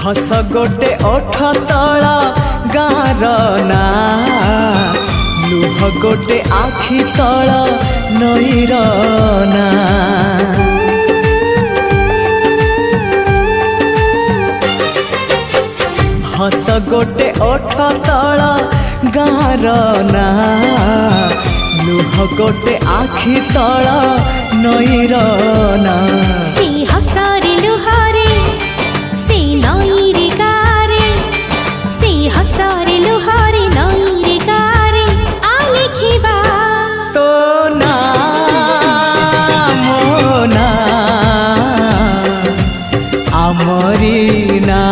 हस गोटे ओठ तला गार ना लुह गोटे आखि तला नईर ना हस गोटे ओठ तला गार ना लुह गोटे आखि तला नईर ना से हसरे लुहारे से नईरे गारे से हसरे लुहारे नईरे गारे आ लिखिबा तो ना मोना आमरी ना